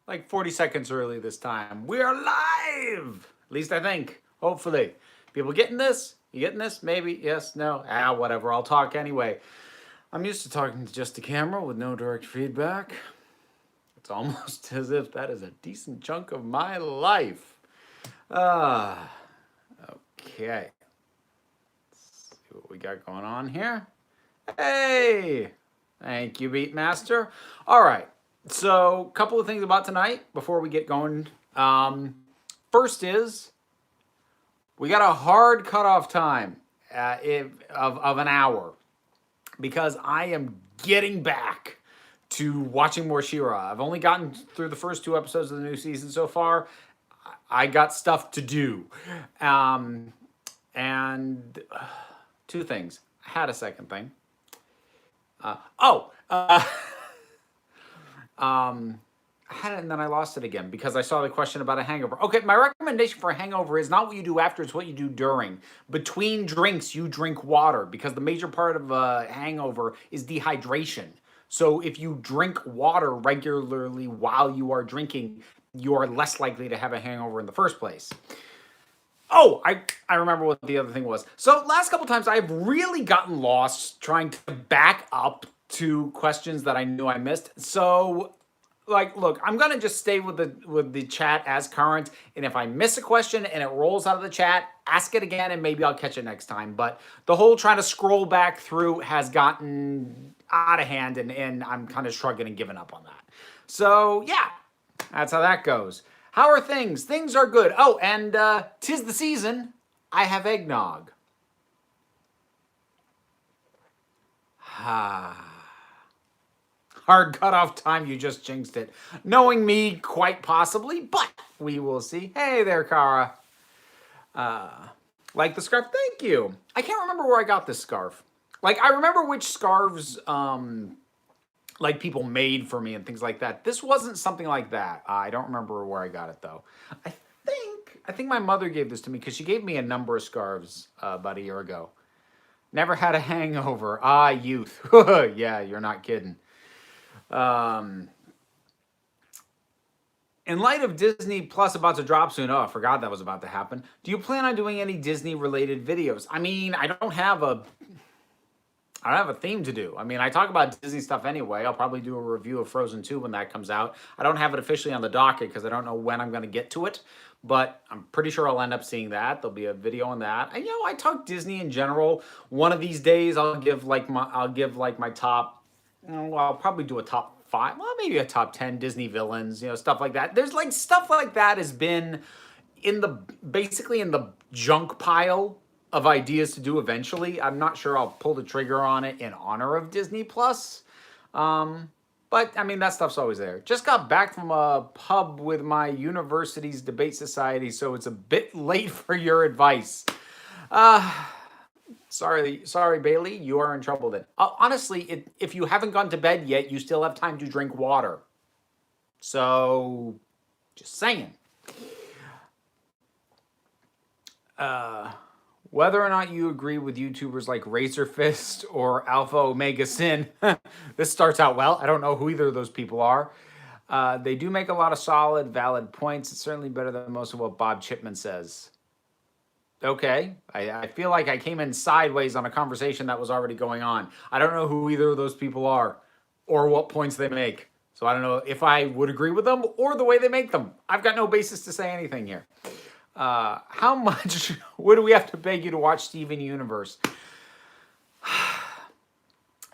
like 40 seconds early this time. We are live! At least I think. Hopefully. People getting this? You getting this? Maybe? Yes? No? Whatever. I'll talk anyway. I'm used to talking to just a camera with no direct feedback. It's almost as if that is a decent chunk of my life. Ah, okay. Let's see what we got going on here. Hey! Thank you, Beatmaster. All right. So, a couple of things about tonight before we get going. First is we got a hard cutoff time of an hour because I am getting back to watching more She-Ra. I've only gotten through the first two episodes of the new season so far. I got stuff to do. And two things. I had a second thing. I had it and then I lost it again because I saw the question about a hangover. Okay, my recommendation for a hangover is not what you do after, it's what you do during. Between drinks, you drink water because the major part of a hangover is dehydration. So if you drink water regularly while you are drinking, you are less likely to have a hangover in the first place. Oh, I remember what the other thing was. So last couple times I've really gotten lost trying to back up to questions that I knew I missed. So like, look, I'm gonna just stay with the chat as current, and if I miss a question and it rolls out of the chat, ask it again, and maybe I'll catch it next time. But the whole trying to scroll back through has gotten out of hand, and I'm kind of shrugging and giving up on that. So yeah, that's how that goes. How are things? Things are good. Oh, and 'tis the season. I have eggnog. Ah. Hard cutoff time, you just jinxed it. Knowing me, quite possibly, but we will see. Hey there, Kara. Like the scarf? Thank you. I can't remember where I got this scarf. Like, I remember which scarves, like, people made for me and things like that. This wasn't something like that. I don't remember where I got it, though. I think my mother gave this to me because she gave me a number of scarves about a year ago. Never had a hangover. Ah, youth. Yeah, you're not kidding. In light of Disney Plus about to drop soon, oh, I forgot that was about to happen. Do you plan on doing any Disney related videos? I mean, I don't have a theme to do. I mean, I talk about Disney stuff anyway. I'll probably do a review of Frozen 2 when that comes out. I don't have it officially on the docket because I don't know when I'm going to get to it, but I'm pretty sure I'll end up seeing that. There'll be a video on that. And I talk Disney in general. One of these days I'll give like my top, well, I'll probably do a top 5, well, maybe a top 10 Disney villains, stuff like that. There's like stuff like that has been basically in the junk pile of ideas to do eventually. I'm not sure I'll pull the trigger on it in honor of Disney Plus. But I mean, that stuff's always there. Just got back from a pub with my university's debate society, so it's a bit late for your advice. Sorry, Bailey, you are in trouble then. Honestly, if you haven't gone to bed yet, you still have time to drink water. So, just saying. Whether or not you agree with YouTubers like Razor Fist or Alpha Omega Sin, this starts out well. I don't know who either of those people are. They do make a lot of solid, valid points. It's certainly better than most of what Bob Chipman says. Okay, I feel like I came in sideways on a conversation that was already going on. I don't know who either of those people are or what points they make. So I don't know if I would agree with them or the way they make them. I've got no basis to say anything here. How much would we have to beg you to watch Steven Universe?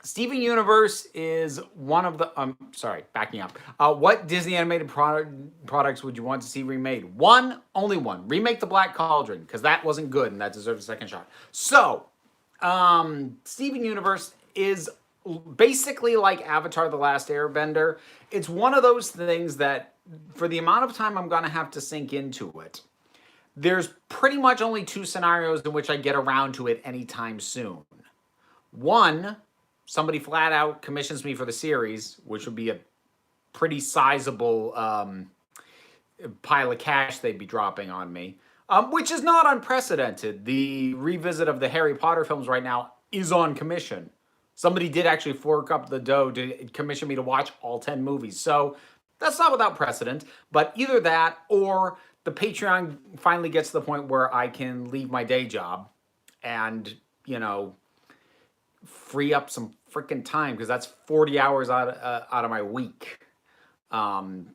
Steven Universe is one of the, backing up. What Disney animated products would you want to see remade? Only one. Remake The Black Cauldron, because that wasn't good and that deserves a second shot. So, Steven Universe is basically like Avatar: The Last Airbender. It's one of those things that, for the amount of time I'm going to have to sink into it, there's pretty much only 2 scenarios in which I get around to it anytime soon. One, somebody flat out commissions me for the series, which would be a pretty sizable pile of cash they'd be dropping on me, which is not unprecedented. The revisit of the Harry Potter films right now is on commission. Somebody did actually fork up the dough to commission me to watch all 10 movies. So That's not without precedent, but either that or the Patreon finally gets to the point where I can leave my day job and, you know, free up some freaking time because that's 40 hours out of my week. Um,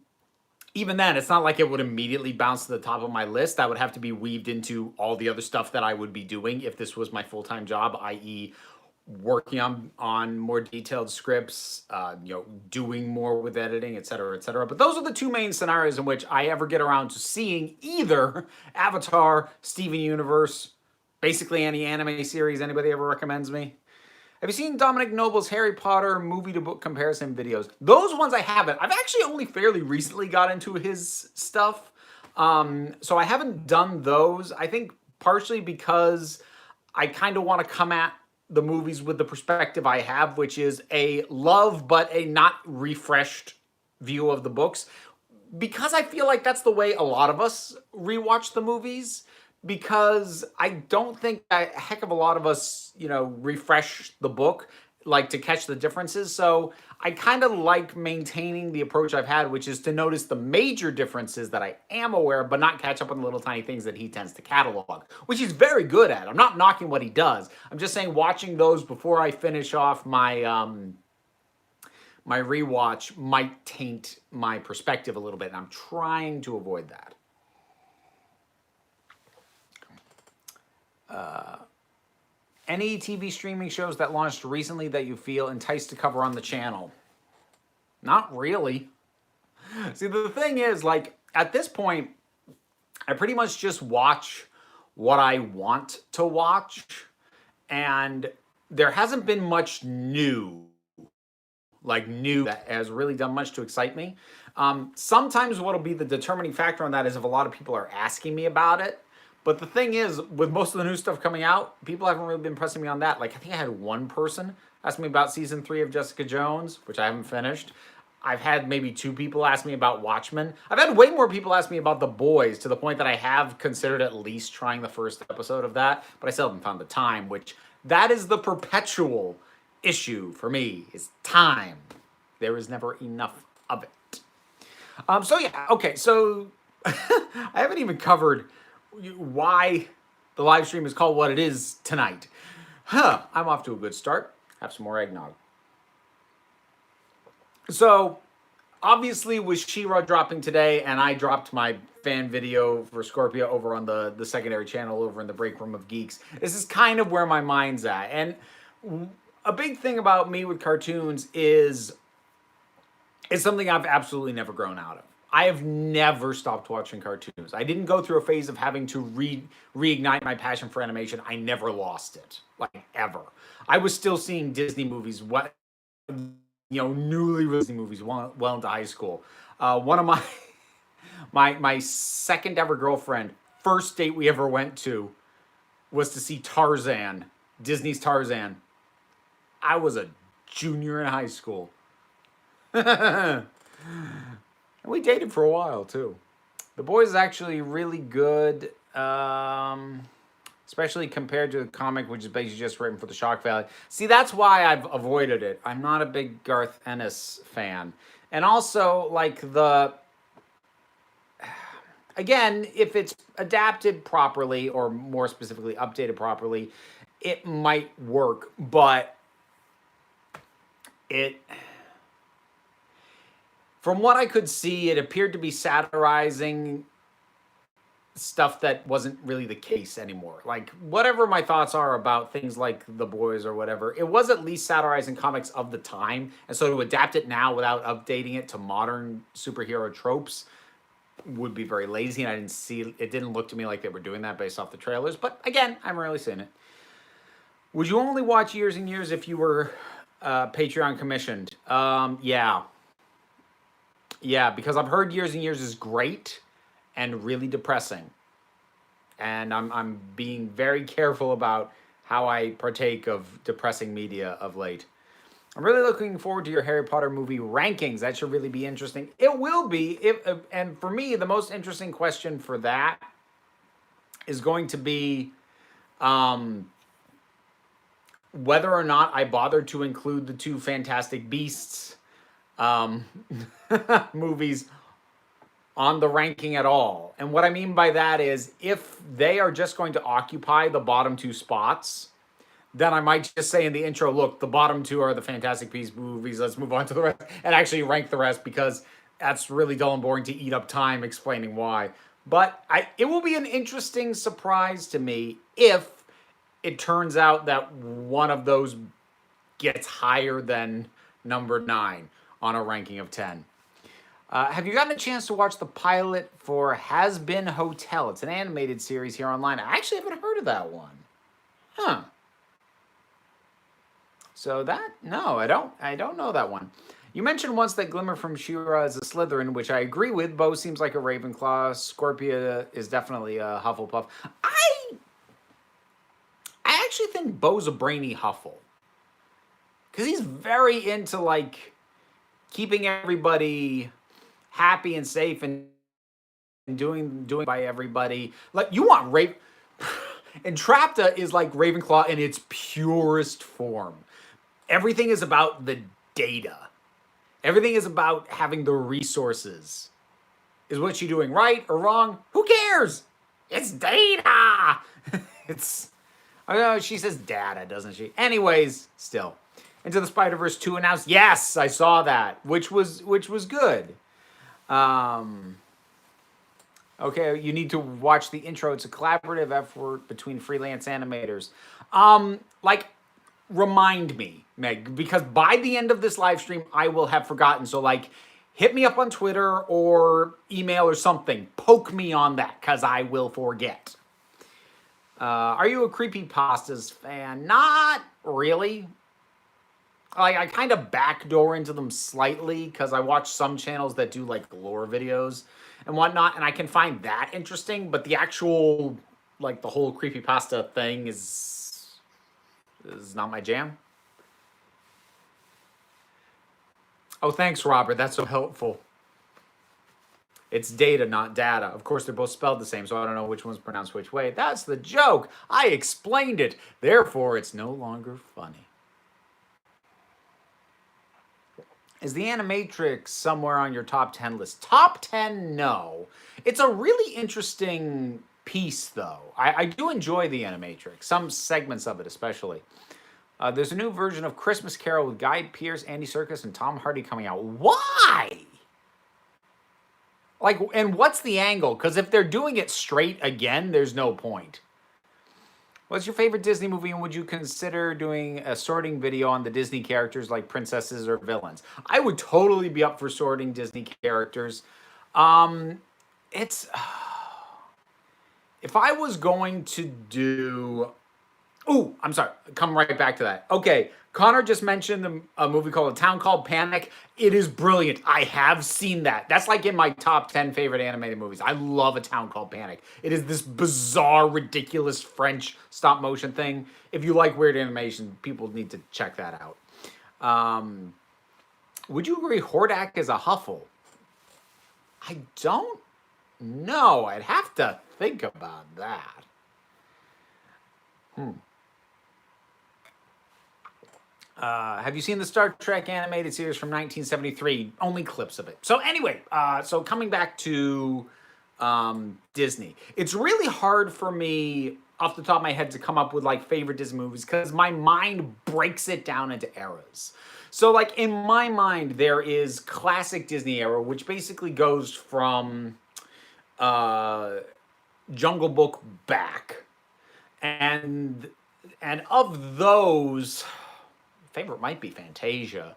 Even then, it's not like it would immediately bounce to the top of my list. That would have to be weaved into all the other stuff that I would be doing if this was my full-time job, i.e., working on more detailed scripts, doing more with editing, et cetera, et cetera. But those are the two main scenarios in which I ever get around to seeing either Avatar, Steven Universe, basically any anime series anybody ever recommends me. Have you seen Dominic Noble's Harry Potter movie to book comparison videos? Those ones I haven't. I've actually only fairly recently got into his stuff. So I haven't done those. I think partially because I kind of want to come at the movies with the perspective I have, which is a love but a not refreshed view of the books. Because I feel like that's the way a lot of us rewatch the movies, because I don't think a heck of a lot of us, refresh the book like to catch the differences. So I kind of like maintaining the approach I've had, which is to notice the major differences that I am aware of, but not catch up on the little tiny things that he tends to catalog, which he's very good at. I'm not knocking what he does. I'm just saying watching those before I finish off my my rewatch might taint my perspective a little bit, and I'm trying to avoid that. Any TV streaming shows that launched recently that you feel enticed to cover on the channel? Not really. See, the thing is, like, at this point, I pretty much just watch what I want to watch, and there hasn't been much new that has really done much to excite me. Sometimes what'll be the determining factor on that is if a lot of people are asking me about it. But the thing is, with most of the new stuff coming out, people haven't really been pressing me on that. Like, I think I had one person ask me about season 3 of Jessica Jones, which I haven't finished. I've had maybe 2 people ask me about Watchmen. I've had way more people ask me about The Boys, to the point that I have considered at least trying the first episode of that, but I still haven't found the time, which that is the perpetual issue for me, is time. There is never enough of it. So yeah, okay, so I haven't even covered why the live stream is called what it is tonight. I'm off to a good start. Have some more eggnog. So, obviously, with She-Ra dropping today, and I dropped my fan video for Scorpio over on the secondary channel over in the break room of Geeks, this is kind of where my mind's at. And a big thing about me with cartoons is it's something I've absolutely never grown out of. I have never stopped watching cartoons. I didn't go through a phase of having to reignite my passion for animation. I never lost it, like, ever. I was still seeing Disney movies, newly released movies well into high school. One of my second ever girlfriend, first date we ever went to was to see Tarzan, Disney's Tarzan. I was a junior in high school. And we dated for a while, too. The Boys is actually really good, especially compared to the comic, which is basically just written for the shock value. See, that's why I've avoided it. I'm not a big Garth Ennis fan. And also, like, again, if it's adapted properly, or more specifically, updated properly, it might work, but from what I could see, it appeared to be satirizing stuff that wasn't really the case anymore. Like, whatever my thoughts are about things like The Boys or whatever, it was at least satirizing comics of the time. And so to adapt it now without updating it to modern superhero tropes would be very lazy. And I didn't see it. Didn't look to me like they were doing that based off the trailers. But again, I haven't really seen it. Would you only watch Years and Years if you were Patreon commissioned? Yeah. Yeah, because I've heard Years and Years is great and really depressing. And I'm being very careful about how I partake of depressing media of late. I'm really looking forward to your Harry Potter movie rankings. That should really be interesting. It will be. And for me, the most interesting question for that is going to be whether or not I bothered to include the 2 Fantastic Beasts um, movies on the ranking at all. And what I mean by that is if they are just going to occupy the bottom two spots, then I might just say in the intro, look, the bottom two are the Fantastic Beasts movies. Let's move on to the rest and actually rank the rest because that's really dull and boring to eat up time explaining why. But it will be an interesting surprise to me if it turns out that one of those gets higher than number 9 on a ranking of 10. Have you gotten a chance to watch the pilot for Has Been Hotel? It's an animated series here online. I actually haven't heard of that one. Huh. So no, I don't know that one. You mentioned once that Glimmer from She-Ra is a Slytherin, which I agree with. Bo seems like a Ravenclaw. Scorpia is definitely a Hufflepuff. I actually think Bo's a brainy Huffle. Because he's very into, like, keeping everybody happy and safe and doing by everybody. Like, you want Raven... Entrapta is like Ravenclaw in its purest form. Everything is about the data. Everything is about having the resources. Is what she doing right or wrong? Who cares? It's data. It's... I know she says data, doesn't she? Anyways, still. Into the Spider-Verse 2 announced. Yes, I saw that, which was good. Okay, you need to watch the intro. It's a collaborative effort between freelance animators. Like, remind me, Meg, because by the end of this live stream, I will have forgotten. So, like, hit me up on Twitter or email or something. Poke me on that, because I will forget. Are you a Creepypastas fan? Not really. Like, I kind of backdoor into them slightly, because I watch some channels that do, like, lore videos and whatnot, and I can find that interesting, but the actual, like, the whole creepypasta thing is not my jam. Oh, thanks, Robert. That's so helpful. It's data, not data. Of course, they're both spelled the same, so I don't know which one's pronounced which way. That's the joke. I explained it. Therefore, it's no longer funny. Is the Animatrix somewhere on your top 10 list? Top 10, no. It's a really interesting piece, though. I do enjoy the Animatrix, some segments of it especially. There's a new version of Christmas Carol with Guy Pearce, Andy Serkis, and Tom Hardy coming out. Why? Like, and what's the angle? Because if they're doing it straight again, there's no point. What's your favorite Disney movie, and would you consider doing a sorting video on the Disney characters like princesses or villains? I would totally be up for sorting Disney characters. It's... if I was going to do... Oh, I'm sorry. Come right back to that. Okay, Connor just mentioned a movie called A Town Called Panic. It is brilliant. I have seen that. That's like in my top 10 favorite animated movies. I love A Town Called Panic. It is this bizarre, ridiculous French stop motion thing. If you like weird animation, people need to check that out. Would you agree Hordak is a Huffle? I don't know. I'd have to think about that. Have you seen the Star Trek animated series from 1973? Only clips of it. So anyway, so coming back to Disney. It's really hard for me, off the top of my head, to come up with, like, favorite Disney movies, because my mind breaks it down into eras. So, like, in my mind, there is classic Disney era, which basically goes from Jungle Book back. And of those... favorite might be Fantasia.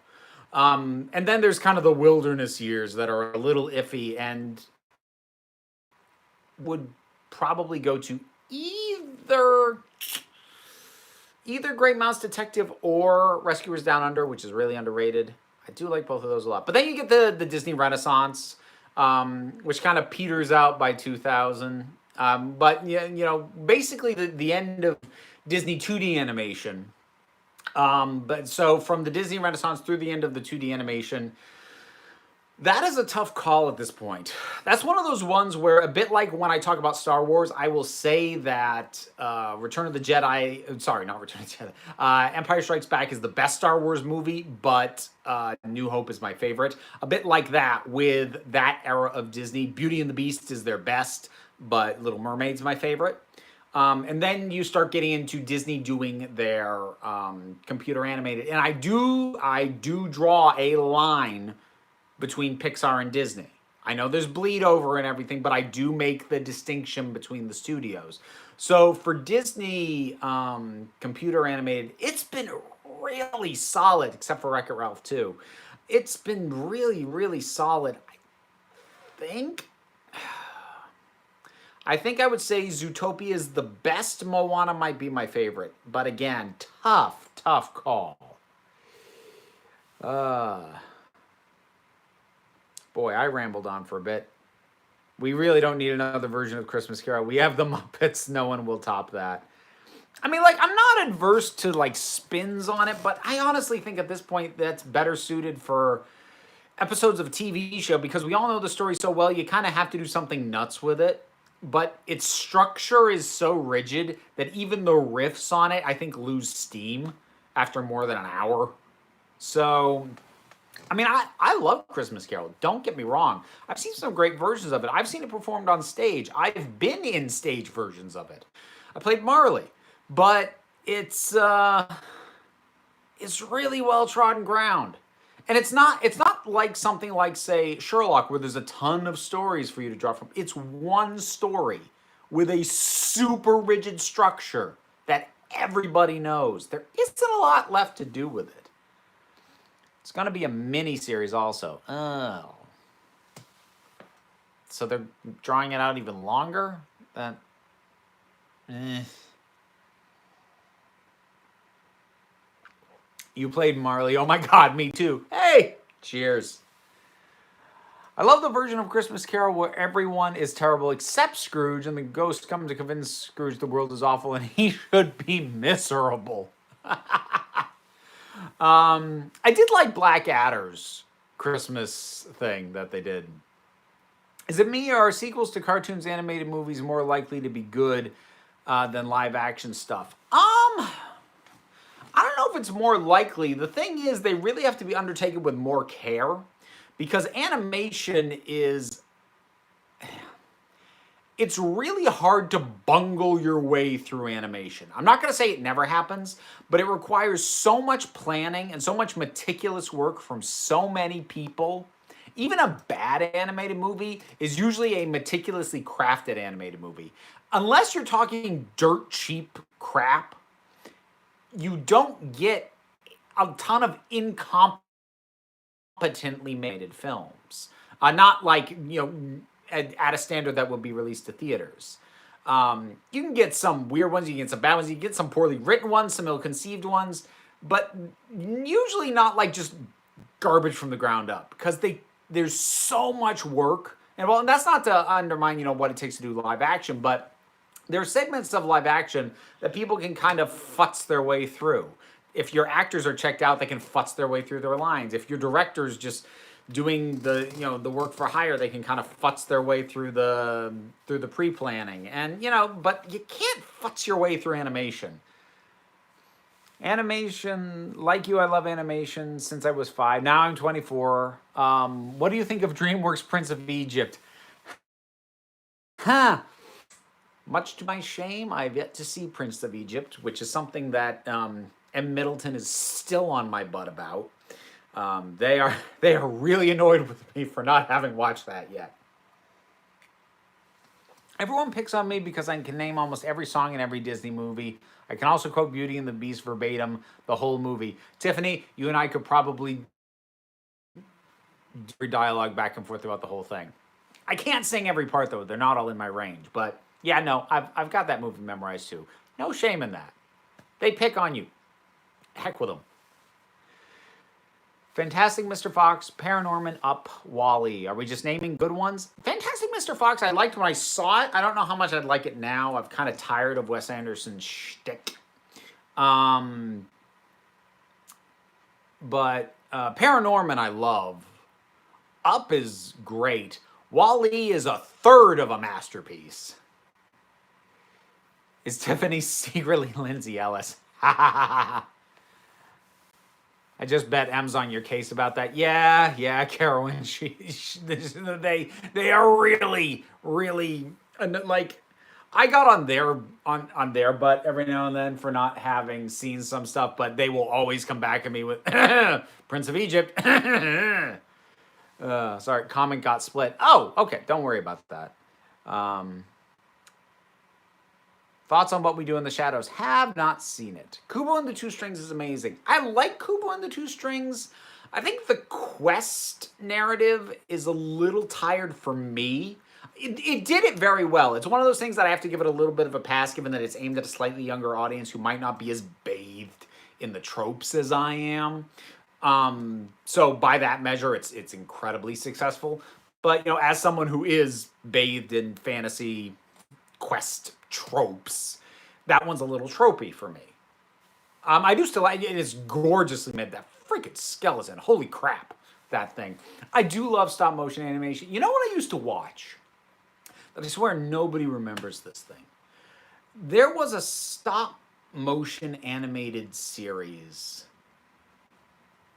And then there's kind of the wilderness years that are a little iffy and would probably go to either Great Mouse Detective or Rescuers Down Under, which is really underrated. I do like both of those a lot. But then you get the Disney Renaissance, which kind of peters out by 2000. But, you know, basically the end of Disney 2D animation. But so from the Disney Renaissance through the end of the 2D animation, That is a tough call at this point. That's one of those ones where, a bit like when I talk about Star Wars, I will say that Return of the Jedi, sorry, not Return of the Jedi, Empire Strikes Back is the best Star Wars movie, but New Hope is my favorite. A bit like that with that era of Disney. Beauty and the Beast is their best, but Little Mermaid's my favorite. And then you start getting into Disney doing their computer animated, and I do draw a line between Pixar and Disney. I know there's bleed over and everything, but I do make the distinction between the studios. So for Disney computer animated, it's been really solid, except for Wreck-It Ralph 2. It's been really, really solid. Think I think I would say Zootopia is the best. Moana might be my favorite, but again, tough, tough call. Uh, Boy, I rambled on for a bit. We really don't need another version of Christmas Carol. We have the Muppets. No one will top that. I mean, like, I'm not adverse to like spins on it, but I honestly think at this point that's better suited for episodes of a TV show because we all know the story so well. You kind of have to do something nuts with it, but its structure is so rigid that even the riffs on it, I think, lose steam after more than an hour. So I mean, I love Christmas Carol. Don't get me wrong. I've seen some great versions of it. I've seen it performed on stage. I've been in stage versions of it. I played Marley, but it's really well trodden ground. And it's not like something like, say, Sherlock, where there's a ton of stories for you to draw from. It's one story with a super rigid structure that everybody knows. There isn't a lot left to do with it. It's going to be a mini series also. Oh. So they're drawing it out even longer? Eh. You played Marley. Oh my God, me too. Hey, cheers. I love the version of Christmas Carol where everyone is terrible except Scrooge, and the ghost comes to convince Scrooge the world is awful and he should be miserable. I did like Blackadder's Christmas thing that they did. Is it me, or are sequels to cartoons, animated movies more likely to be good than live action stuff? I don't know if it's more likely. The thing is, they really have to be undertaken with more care because animation is, it's really hard to bungle your way through animation. I'm not going to say it never happens, but it requires so much planning and so much meticulous work from so many people. Even a bad animated movie is usually a meticulously crafted animated movie. Unless you're talking dirt cheap crap, you don't get a ton of incompetently made films. Not like, at a standard that will be released to theaters. You can get some weird ones, you can get some bad ones, you can get some poorly written ones, some ill-conceived ones, but usually not like just garbage from the ground up because there's so much work. And that's not to undermine, what it takes to do live action, but there are segments of live action that people can kind of futz their way through. If your actors are checked out, they can futz their way through their lines. If your director's just doing the work for hire, they can kind of futz their way through the pre-planning. And but you can't futz your way through animation. Animation, like you, I love animation since I was 5. Now I'm 24. What do you think of DreamWorks Prince of Egypt? Huh. Much to my shame, I've yet to see Prince of Egypt, which is something that M. Middleton is still on my butt about. They are really annoyed with me for not having watched that yet. Everyone picks on me because I can name almost every song in every Disney movie. I can also quote Beauty and the Beast verbatim, the whole movie. Tiffany, you and I could probably do dialogue back and forth throughout the whole thing. I can't sing every part though; they're not all in my range. But yeah, no, I've got that movie memorized too. No shame in that. They pick on you. Heck with them. Fantastic Mr. Fox, Paranorman, Up, Wall-E. Are we just naming good ones? Fantastic Mr. Fox, I liked when I saw it. I don't know how much I'd like it now. I've kind of tired of Wes Anderson's shtick. But Paranorman I love. Up is great. Wall-E is a third of a masterpiece. Is Tiffany secretly Lindsay Ellis? I just bet M's on your case about that. Yeah, Carolyn. They are really, really like. I got on their butt every now and then for not having seen some stuff, but they will always come back at me with Prince of Egypt. Sorry, comment got split. Oh, okay. Don't worry about that. Thoughts on What We Do in the Shadows? Have not seen it. Kubo and the Two Strings is amazing. I like Kubo and the Two Strings. I think the quest narrative is a little tired for me. It did it very well. It's one of those things that I have to give it a little bit of a pass, given that it's aimed at a slightly younger audience who might not be as bathed in the tropes as I am. So by that measure, it's incredibly successful. But as someone who is bathed in fantasy quest tropes, that one's a little tropey for me. I do still like it. Is gorgeously made. That freaking skeleton, holy crap, that thing. I do love stop motion animation. You know what I used to watch? I swear nobody remembers this thing. There was a stop motion animated series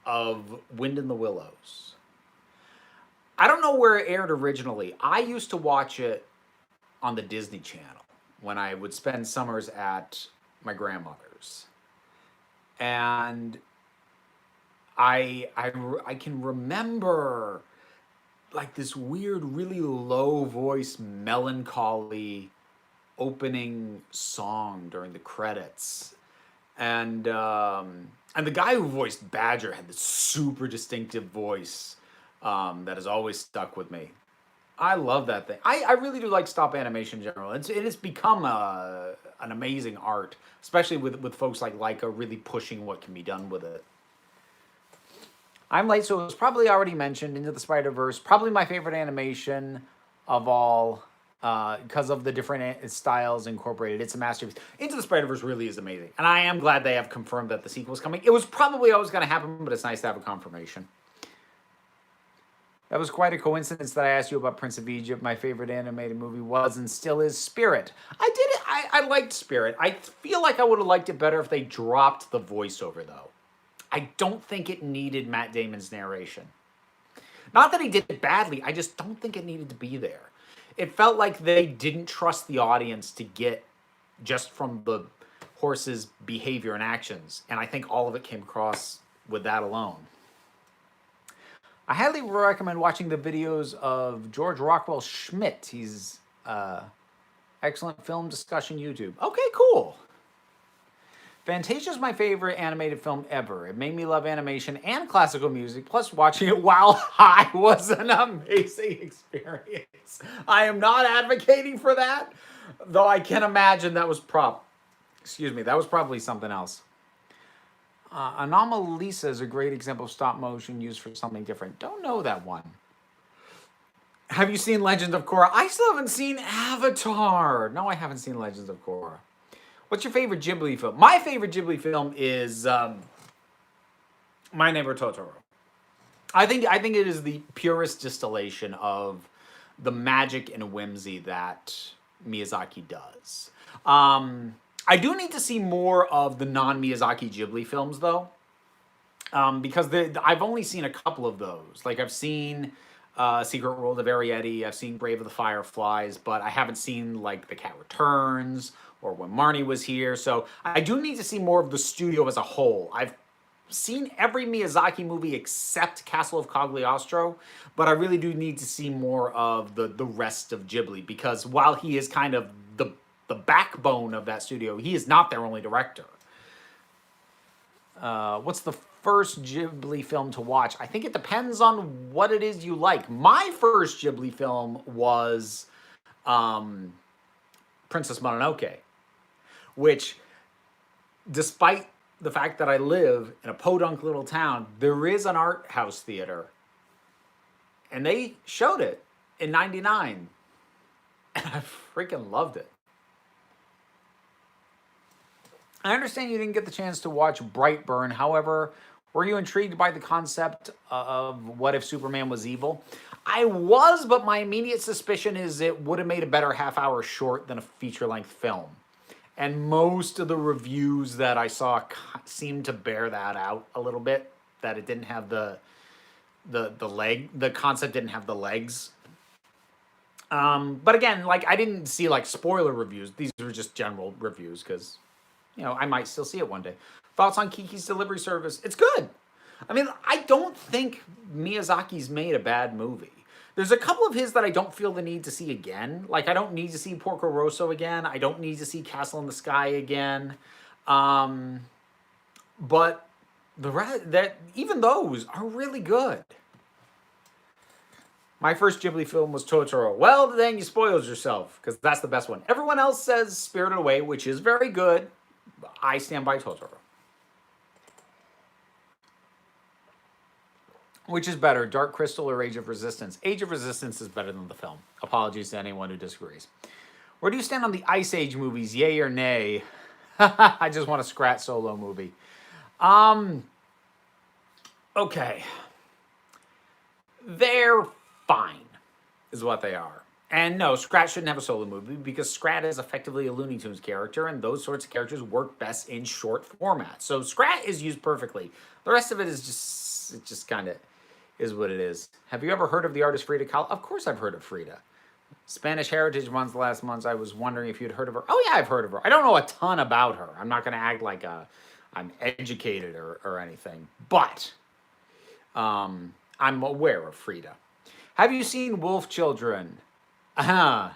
of Wind in the Willows. I don't know where it aired originally. I used to watch it on the Disney Channel when I would spend summers at my grandmother's. And I can remember like this weird, really low voice, melancholy opening song during the credits. And the guy who voiced Badger had this super distinctive voice that has always stuck with me. I love that thing. I really do like stop animation in general. It has become an amazing art, especially with folks like Leica really pushing what can be done with it. I'm late, so it was probably already mentioned. Into the Spider-Verse, probably my favorite animation of all, because of the different styles incorporated. It's a masterpiece. Into the Spider-Verse really is amazing, and I am glad they have confirmed that the sequel is coming. It was probably always going to happen, but it's nice to have a confirmation. That was quite a coincidence that I asked you about Prince of Egypt. My favorite animated movie was and still is Spirit. I liked Spirit. I feel like I would have liked it better if they dropped the voiceover, though. I don't think it needed Matt Damon's narration. Not that he did it badly, I just don't think it needed to be there. It felt like they didn't trust the audience to get just from the horse's behavior and actions, and I think all of it came across with that alone. I highly recommend watching the videos of George Rockwell Schmidt. He's excellent film discussion YouTube. Okay, cool. Fantasia is my favorite animated film ever. It made me love animation and classical music, plus watching it while high was an amazing experience. I am not advocating for that, though I can imagine that was that was probably something else. Anomalisa is a great example of stop motion used for something different. Don't know that one. Have you seen Legends of Korra? I still haven't seen Avatar. No, I haven't seen Legends of Korra. What's your favorite Ghibli film? My favorite Ghibli film is My Neighbor Totoro. I think it is the purest distillation of the magic and whimsy that Miyazaki does. I do need to see more of the non-Miyazaki Ghibli films, though, because I've only seen a couple of those. Like, I've seen Secret World of Arrietty, I've seen Brave of the Fireflies, but I haven't seen, like, The Cat Returns or When Marnie Was Here. So I do need to see more of the studio as a whole. I've seen every Miyazaki movie except Castle of Cagliostro, but I really do need to see more of the rest of Ghibli, because while he is kind of the backbone of that studio, he is not their only director. What's the first Ghibli film to watch? I think it depends on what it is you like. My first Ghibli film was Princess Mononoke, which, despite the fact that I live in a podunk little town, there is an art house theater, and they showed it in '99, and I freaking loved it. I understand you didn't get the chance to watch Brightburn. However, Were you intrigued by the concept of what if Superman was evil? I was, but my immediate suspicion is it would have made a better half-hour short than a feature-length film. And most of the reviews that I saw seemed to bear that out a little bit, that it didn't have the concept didn't have the legs. But again, like, I didn't see like spoiler reviews. These were just general reviews because, I might still see it one day. Thoughts on Kiki's Delivery Service? It's good. I mean, I don't think Miyazaki's made a bad movie. There's a couple of his that I don't feel the need to see again. Like, I don't need to see Porco Rosso again. I don't need to see Castle in the Sky again. But the rest, that even those are really good. My first Ghibli film was Totoro. Well, then you spoiled yourself, because that's the best one. Everyone else says Spirited Away, which is very good. I stand by Totoro. Which is better, Dark Crystal or Age of Resistance? Age of Resistance is better than the film. Apologies to anyone who disagrees. Where do you stand on the Ice Age movies, yay or nay? I just want a Scrat solo movie. Okay. They're fine, is what they are. And no, Scrat shouldn't have a solo movie because Scrat is effectively a Looney Tunes character, and those sorts of characters work best in short format. So Scrat is used perfectly. The rest of it is just, it just kind of is what it is. Have you ever heard of the artist Frida Kahlo? Of course I've heard of Frida. Spanish Heritage Month last month. I was wondering if you'd heard of her. Oh yeah, I've heard of her. I don't know a ton about her. I'm not going to act like I'm educated or anything, but I'm aware of Frida. Have you seen Wolf Children? Hosoda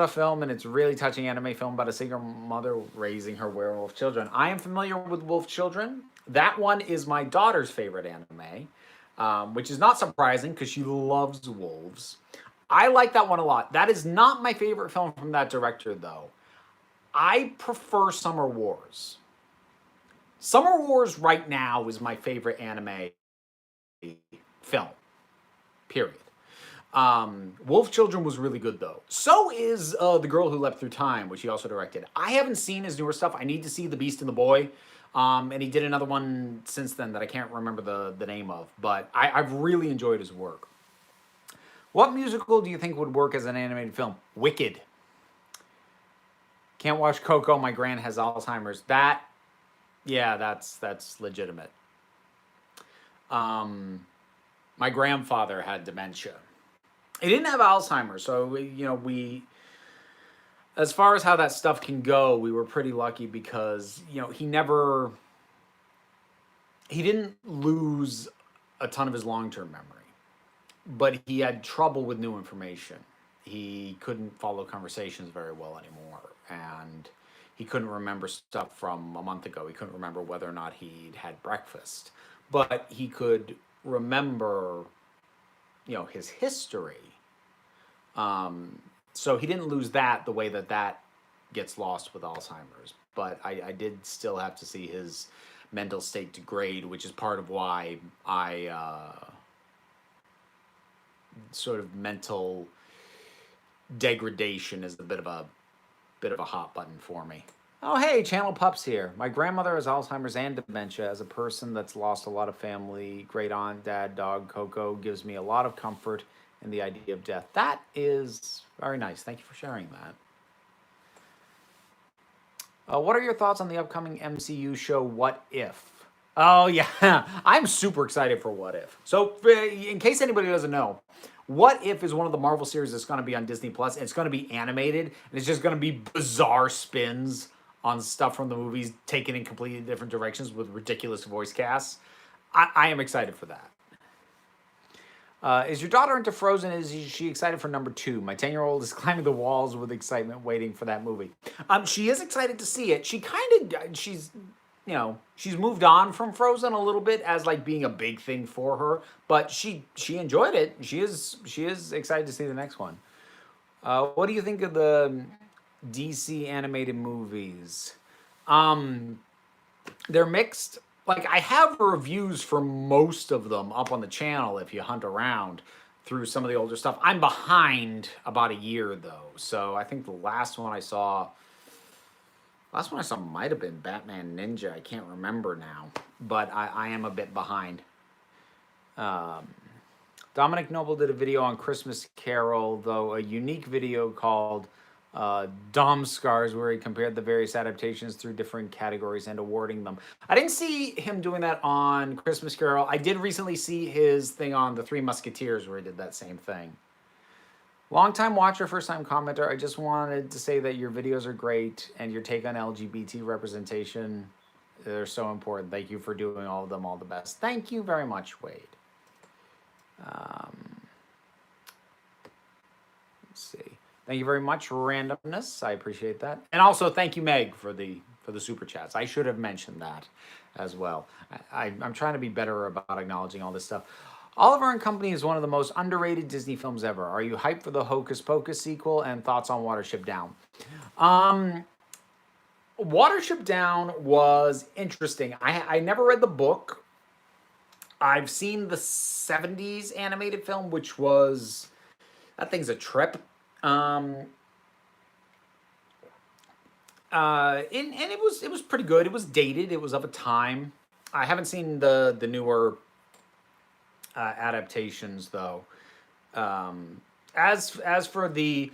film, and it's a really touching anime film about a single mother raising her werewolf children. I am familiar with Wolf Children. That one is my daughter's favorite anime, which is not surprising because she loves wolves. I like that one a lot. That is not my favorite film from that director, though. I prefer Summer Wars. Summer Wars right now is my favorite anime film, period. Wolf Children was really good, though. So is The Girl Who Leapt Through Time, which he also directed. I haven't seen his newer stuff. I need to see The Beast and the Boy. And he did another one since then that I can't remember the name of. But I've really enjoyed his work. What musical do you think would work as an animated film? Wicked. Can't watch Coco. My gran has Alzheimer's. Yeah, that's legitimate. My grandfather had dementia. He didn't have Alzheimer's, so we as far as how that stuff can go, we were pretty lucky because he didn't lose a ton of his long-term memory, but he had trouble with new information. He couldn't follow conversations very well anymore, and he couldn't remember stuff from a month ago. He couldn't remember whether or not he'd had breakfast, but he could remember his history. So he didn't lose that the way that gets lost with Alzheimer's. But I did still have to see his mental state degrade, which is part of why sort of mental degradation is a bit of a hot button for me. Oh, hey, Channel Pups here. My grandmother has Alzheimer's and dementia. As a person that's lost a lot of family, great aunt, dad, dog, Coco gives me a lot of comfort in the idea of death. That is very nice. Thank you for sharing that. What are your thoughts on the upcoming MCU show, What If? Oh, yeah. I'm super excited for What If. So, in case anybody doesn't know, What If is one of the Marvel series that's going to be on Disney+. It's going to be animated, and it's just going to be bizarre spins on stuff from the movies taken in completely different directions with ridiculous voice casts. I am excited for that. Is your daughter into Frozen? Is she excited for number 2? My 10-year-old is climbing the walls with excitement waiting for that movie. She is excited to see it. She's moved on from Frozen a little bit as like being a big thing for her, but she enjoyed it. She is excited to see the next one. What do you think of the DC animated movies? They're mixed. Like, I have reviews for most of them up on the channel if you hunt around through some of the older stuff. I'm behind about a year, though. So I think the last one I saw Last one I saw might have been Batman Ninja. I can't remember now, but I am a bit behind. Um, Dominic Noble did a video on Christmas Carol, though a unique video called Dom Scars, where he compared the various adaptations through different categories and awarding them. I didn't see him doing that on Christmas Carol. I did recently see his thing on The Three Musketeers, where he did that same thing. Long-time watcher, first-time commenter. I just wanted to say that your videos are great and your take on LGBT representation, they're so important. Thank you for doing all of them. All the best. Thank you very much, Wade. Let's see. Thank you very much, Randomness. I appreciate that. And also thank you, Meg, for the super chats. I should have mentioned that as well. I'm trying to be better about acknowledging all this stuff. Oliver and Company is one of the most underrated Disney films ever. Are you hyped for the Hocus Pocus sequel, and thoughts on Watership Down? Watership Down was interesting. I never read the book. I've seen the 70s animated film, which was, that thing's a trip. And it was pretty good. It was dated. It was of a time. I haven't seen the newer adaptations though. As for the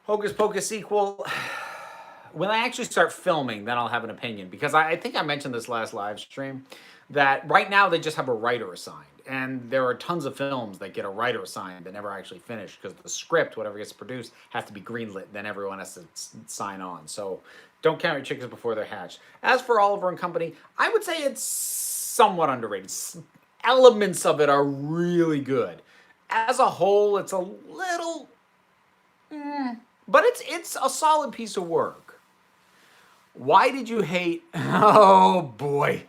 Hocus Pocus sequel, when I actually start filming, then I'll have an opinion, because I think I mentioned this last live stream that right now they just have a writer assigned, and there are tons of films that get a writer assigned that never actually finish because the script, whatever gets produced, has to be greenlit. Then everyone has to sign on. So don't count your chickens before they're hatched. As for Oliver and Company, I would say it's somewhat underrated. Elements of it are really good. As a whole, it's a little, but it's a solid piece of work. Why did you hate? Oh boy,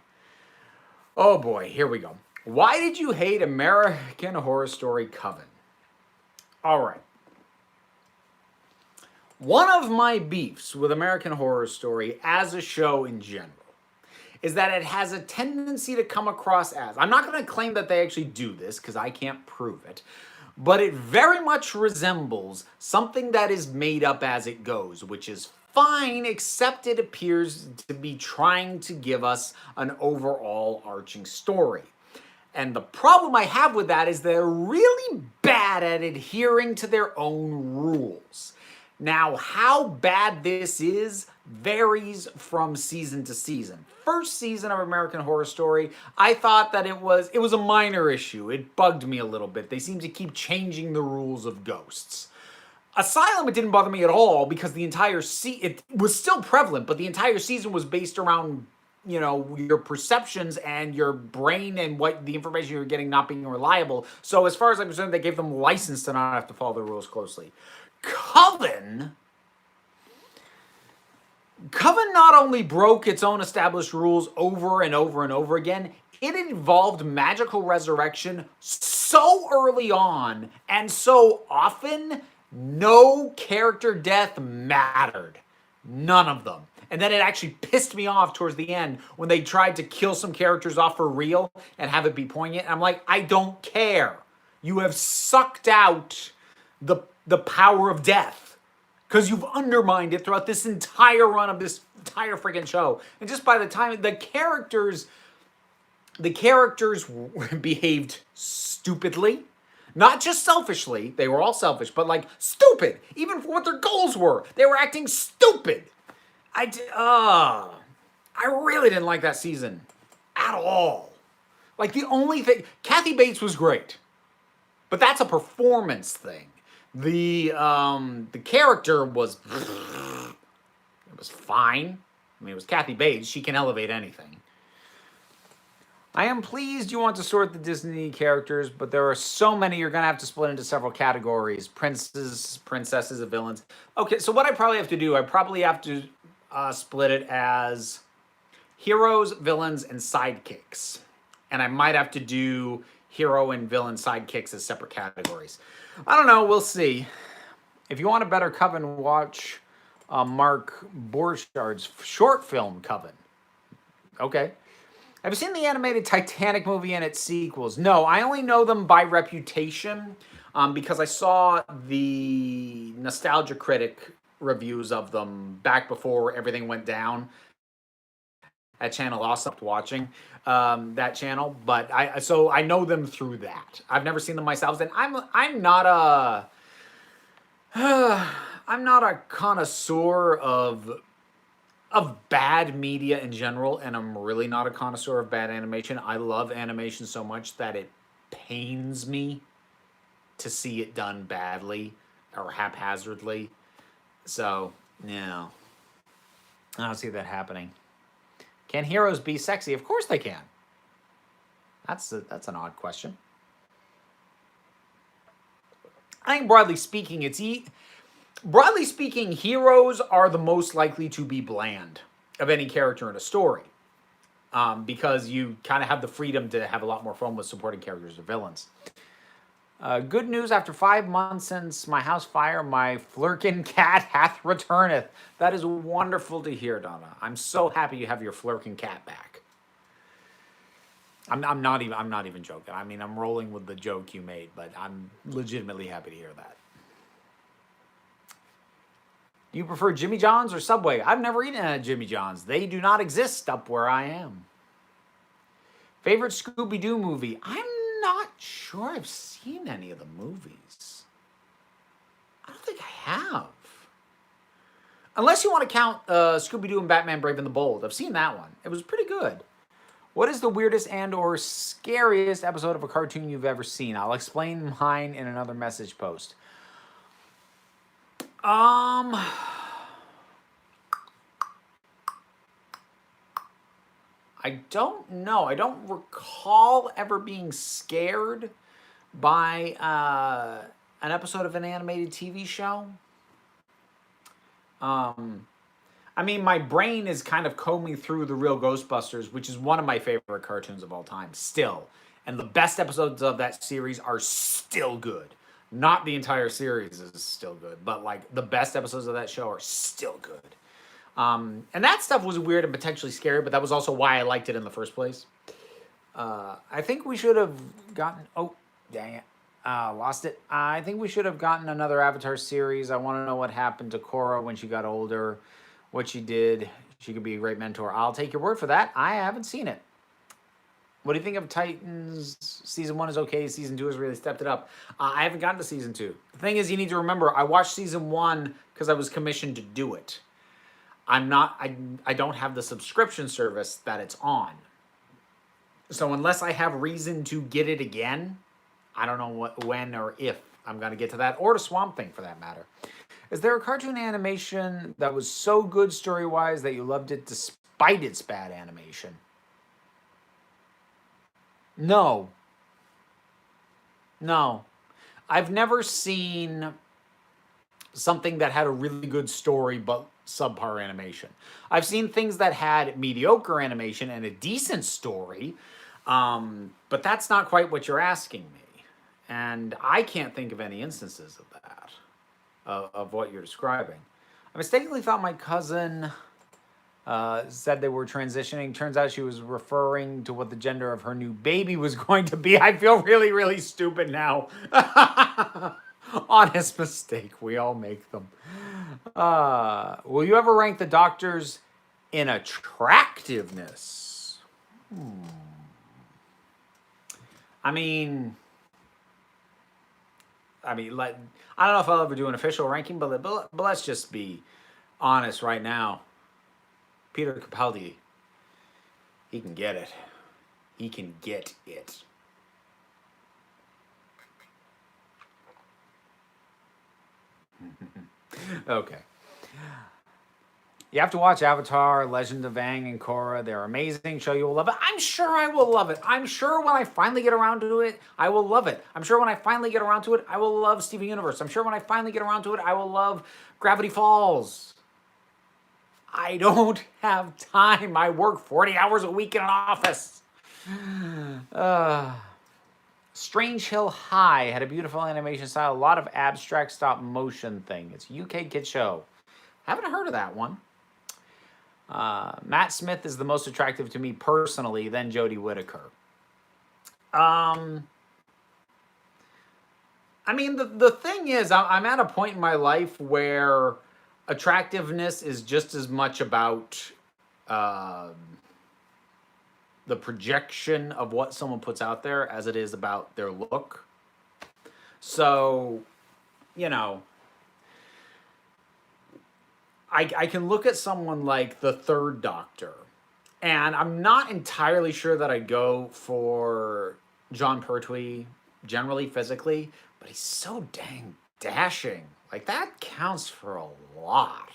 here we go. Why did you hate American Horror Story Coven? All right. One of my beefs with American Horror Story as a show in general is that it has a tendency to come across as, I'm not going to claim that they actually do this because I can't prove it, but it very much resembles something that is made up as it goes, which is fine, except it appears to be trying to give us an overall arching story. And the problem I have with that is they're really bad at adhering to their own rules. Now, how bad this is varies from season to season. First season of American Horror Story, I thought that it was a minor issue. It bugged me a little bit. They seem to keep changing the rules of ghosts. Asylum, it didn't bother me at all because the entire it was still prevalent, but the entire season was based around, you know, your perceptions and your brain and what the information you're getting not being reliable. So as far as I'm concerned, they gave them license to not have to follow the rules closely. Coven not only broke its own established rules over and over and over again, it involved magical resurrection so early on and so often, no character death mattered. None of them. And then it actually pissed me off towards the end when they tried to kill some characters off for real and have it be poignant. I'm like, I don't care. You have sucked out the power of death because you've undermined it throughout this entire run of this entire freaking show. And just by the time the characters behaved stupidly. Not just selfishly, they were all selfish, but like stupid, even for what their goals were. They were acting stupid. I really didn't like that season at all. Like the only thing, Kathy Bates was great, but that's a performance thing. The character was, it was fine. I mean, it was Kathy Bates. She can elevate anything. I am pleased you want to sort the Disney characters, but there are so many you're going to have to split into several categories. Princes, princesses, and villains. Okay, so what I probably have to do, I probably have to split it as heroes, villains, and sidekicks. And I might have to do hero and villain sidekicks as separate categories. I don't know, we'll see. If you want a better Coven, watch Mark Borchards' short film Coven. Okay. Have you seen the animated Titanic movie and its sequels? No, I only know them by reputation because I saw the Nostalgia Critic reviews of them back before everything went down. That channel also stopped watching that channel, but I know them through that. I've never seen them myself, and I'm not a I'm not a connoisseur of bad media in general, and I'm really not a connoisseur of bad animation. I love animation so much that it pains me to see it done badly or haphazardly. So, yeah, I don't see that happening. Can heroes be sexy? Of course they can. That's an odd question. I think broadly speaking, broadly speaking, heroes are the most likely to be bland of any character in a story, because you kind of have the freedom to have a lot more fun with supporting characters or villains. Good news, after 5 months since my house fire, my flirkin cat hath returneth. That is wonderful to hear, Donna. I'm so happy you have your flirkin cat back. I'm not even joking. I mean, I'm rolling with the joke you made, but I'm legitimately happy to hear that. Do you prefer Jimmy John's or Subway? I've never eaten at Jimmy John's. They do not exist up where I am. Favorite Scooby-Doo movie? I'm not sure I've seen any of the movies. I don't think I have. Unless you want to count Scooby-Doo and Batman Brave and the Bold. I've seen that one. It was pretty good. What is the weirdest and or scariest episode of a cartoon you've ever seen? I'll explain mine in another message post. I don't know. I don't recall ever being scared by an episode of an animated TV show. I mean, my brain is kind of combing through The Real Ghostbusters, which is one of my favorite cartoons of all time, still. And the best episodes of that series are still good. Not the entire series is still good, but like the best episodes of that show are still good. And that stuff was weird and potentially scary, but that was also why I liked it in the first place. I think we should have gotten... Oh, dang it. Lost it. I think we should have gotten another Avatar series. I want to know what happened to Korra when she got older, what she did. She could be a great mentor. I'll take your word for that. I haven't seen it. What do you think of Titans? Season 1 is okay. Season 2 has really stepped it up. I haven't gotten to Season 2. The thing is, you need to remember, I watched Season 1 because I was commissioned to do it. I don't have the subscription service that it's on. So unless I have reason to get it again, I don't know when or if I'm going to get to that, or to Swamp Thing for that matter. Is there a cartoon animation that was so good story-wise that you loved it despite its bad animation? No. No. I've never seen something that had a really good story but subpar animation. I've seen things that had mediocre animation and a decent story, but that's not quite what you're asking me. And I can't think of any instances of that, of what you're describing. I mistakenly thought my cousin said they were transitioning. Turns out she was referring to what the gender of her new baby was going to be. I feel really, really stupid now. Honest mistake. We all make them. Will you ever rank the Doctors in attractiveness? I mean, like, I don't know if I'll ever do an official ranking, but let's just be honest right now. Peter Capaldi, he can get it. He can get it. Okay. You have to watch Avatar, Legend of Aang and Korra. They're amazing. Show you will love it. I'm sure I will love it. I'm sure when I finally get around to it, I will love it. I'm sure when I finally get around to it, I will love Steven Universe. I'm sure when I finally get around to it, I will love Gravity Falls. I don't have time. I work 40 hours a week in an office. Strange Hill High had a beautiful animation style, a lot of abstract stop motion thing. It's a UK kid show. Haven't heard of that one. Matt Smith is the most attractive to me personally, then Jodie Whittaker. I mean, the thing is, I'm at a point in my life where attractiveness is just as much about uh, the projection of what someone puts out there as it is about their look. So, you know, I can look at someone like the Third Doctor, and I'm not entirely sure that I'd go for John Pertwee generally physically, but he's so dang dashing. Like, that counts for a lot.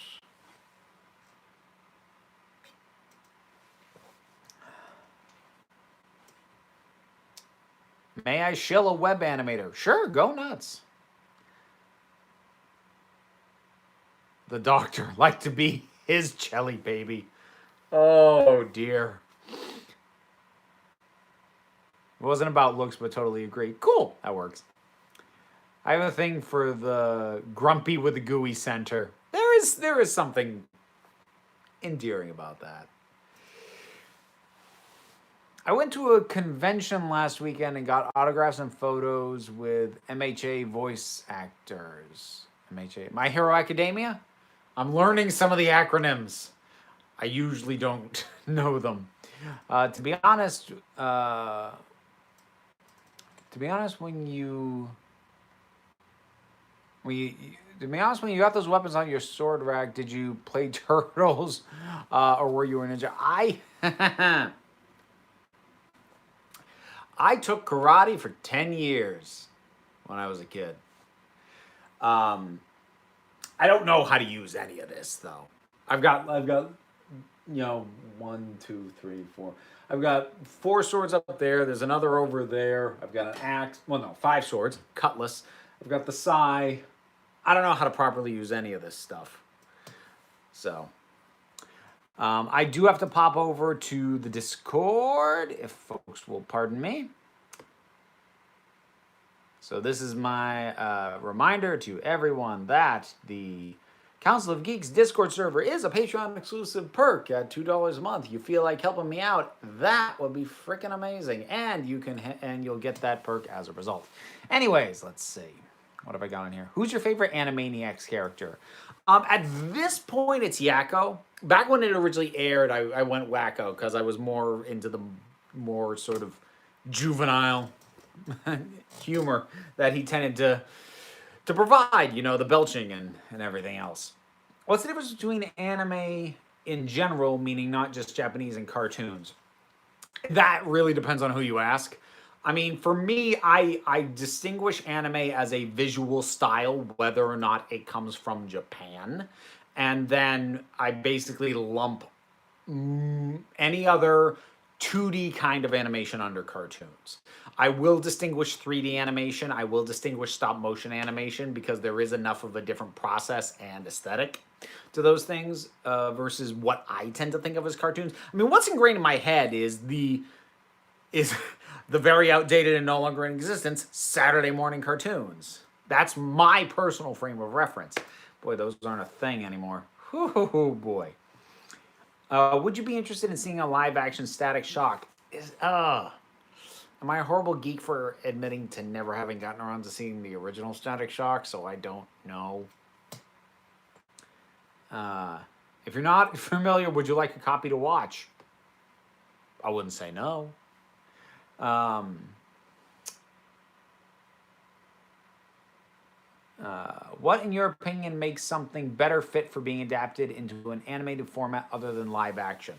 May I shill a web animator? Sure, go nuts. The Doctor like to be his jelly baby. Oh dear. It wasn't about looks, but totally agree. Cool, that works. I have a thing for the grumpy with the gooey center. There is something endearing about that. I went to a convention last weekend and got autographs and photos with MHA voice actors. MHA, My Hero Academia? I'm learning some of the acronyms. I usually don't know them. To be honest, when you got those weapons on your sword rack, did you play Turtles, or were you a ninja? I took karate for 10 years when I was a kid. I don't know how to use any of this though. I've got you know, 1, 2, 3, 4. I've got 4 swords up there. There's another over there. I've got an axe. Well, no, 5 swords. Cutlass. I've got the sai. I don't know how to properly use any of this stuff. So, I do have to pop over to the Discord, if folks will pardon me. So this is my reminder to everyone that the Council of Geeks Discord server is a Patreon exclusive perk at $2 a month. You feel like helping me out, that would be freaking amazing, and you'll get that perk as a result. Anyways, let's see. What have I got on here? Who's your favorite Animaniacs character? At this point, it's Yakko. Back when it originally aired, I went Wacko because I was more into the more sort of juvenile humor that he tended to provide, you know, the belching and everything else. What's the difference between anime in general, meaning not just Japanese, and cartoons? That really depends on who you ask. I mean, for me, I distinguish anime as a visual style, whether or not it comes from Japan. And then I basically lump any other 2D kind of animation under cartoons. I will distinguish 3D animation. I will distinguish stop motion animation because there is enough of a different process and aesthetic to those things versus what I tend to think of as cartoons. I mean, what's ingrained in my head is the very outdated and no longer in existence Saturday morning cartoons. That's my personal frame of reference. Boy, those aren't a thing anymore. Oh boy. Would you be interested in seeing a live-action Static Shock? Am I a horrible geek for admitting to never having gotten around to seeing the original Static Shock, so I don't know? If you're not familiar, would you like a copy to watch? I wouldn't say no. What, in your opinion, makes something better fit for being adapted into an animated format other than live action?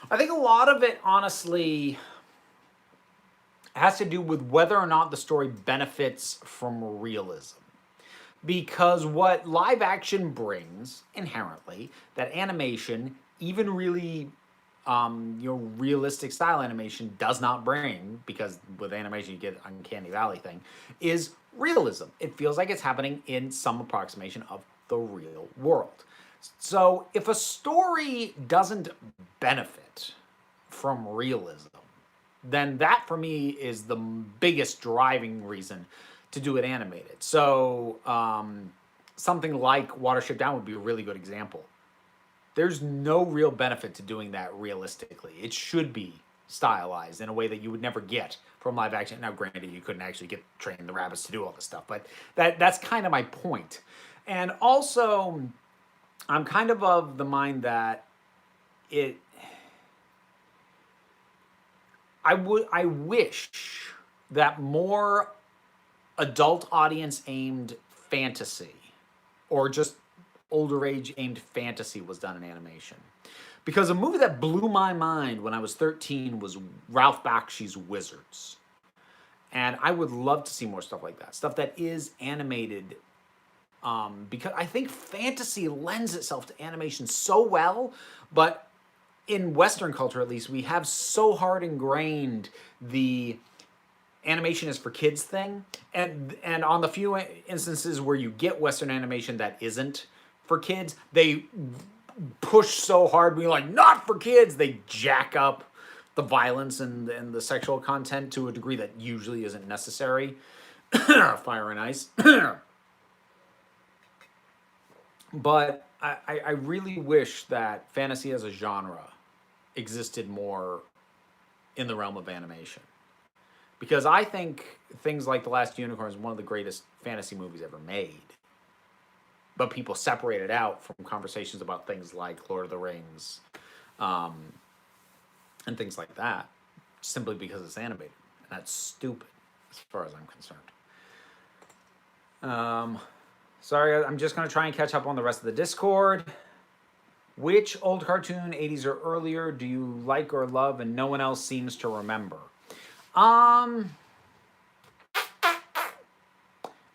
I think a lot of it, honestly, has to do with whether or not the story benefits from realism. Because what live action brings inherently, that animation, even really your realistic style animation does not bring, because with animation you get uncanny valley thing, is realism. It feels like it's happening in some approximation of the real world. So if a story doesn't benefit from realism, then that for me is the biggest driving reason to do it animated. So something like Watership Down would be a really good example. There's no real benefit to doing that realistically. It should be stylized in a way that you would never get from live action. Now, granted, you couldn't actually train the rabbits to do all this stuff, but that's kind of my point. And also, I'm kind of the mind that it. I wish that more adult audience aimed fantasy or just older age aimed fantasy was done in animation. Because a movie that blew my mind when I was 13 was Ralph Bakshi's Wizards. And I would love to see more stuff like that. Stuff that is animated. Because I think fantasy lends itself to animation so well, but in Western culture at least, we have so hard ingrained the animation is for kids thing, and on the few instances where you get Western animation that isn't for kids, they push so hard, being like not for kids. They jack up the violence and the sexual content to a degree that usually isn't necessary. Fire and ice. But I really wish that fantasy as a genre existed more in the realm of animation. Because I think things like The Last Unicorn is one of the greatest fantasy movies ever made. But people separate it out from conversations about things like Lord of the Rings and things like that simply because it's animated. And that's stupid as far as I'm concerned. Sorry, I'm just going to try and catch up on the rest of the Discord. Which old cartoon, 80s or earlier, do you like or love and no one else seems to remember?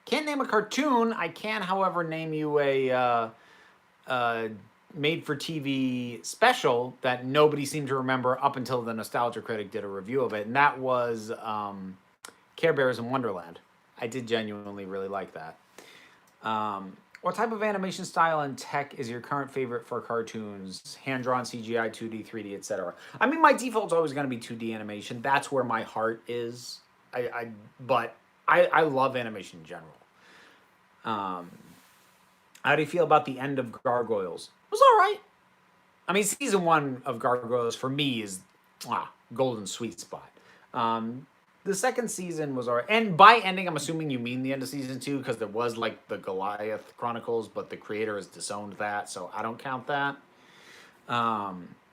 Can't name a cartoon. I can, however, name you a made-for-TV special that nobody seemed to remember up until the Nostalgia Critic did a review of it, and that was Care Bears in Wonderland. I did genuinely really like that. What type of animation style and tech is your current favorite for cartoons? Hand-drawn, CGI, 2D, 3D, etc. I mean, my default's always going to be 2D animation. That's where my heart is. But I love animation in general. How do you feel about the end of Gargoyles? It was all right. I mean, season 1 of Gargoyles for me is golden sweet spot. The second season was all right. And by ending, I'm assuming you mean the end of season 2 because there was like the Goliath Chronicles, but the creator has disowned that, so I don't count that.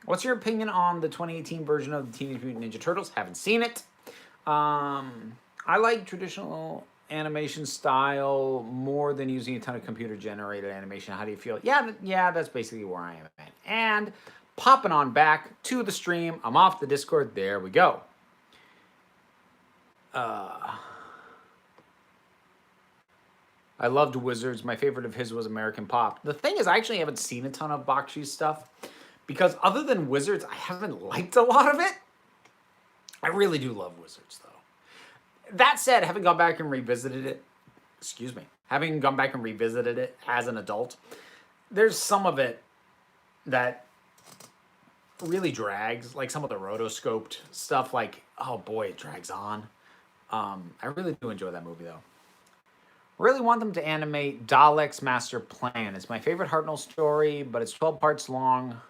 What's your opinion on the 2018 version of the Teenage Mutant Ninja Turtles? Haven't seen it. I like traditional animation style more than using a ton of computer-generated animation. How do you feel? Yeah, that's basically where I am at. And popping on back to the stream. I'm off the Discord. There we go. I loved Wizards. My favorite of his was American Pop. The thing is, I actually haven't seen a ton of Bakshi's stuff because other than Wizards, I haven't liked a lot of it. I really do love Wizards, though. That said, having gone back and revisited it, having gone back and revisited it as an adult, there's some of it that really drags, like some of the rotoscoped stuff, like, oh boy, it drags on. I really do enjoy that movie, though. Really want them to animate Dalek's Master Plan. It's my favorite Hartnell story, but it's 12 parts long,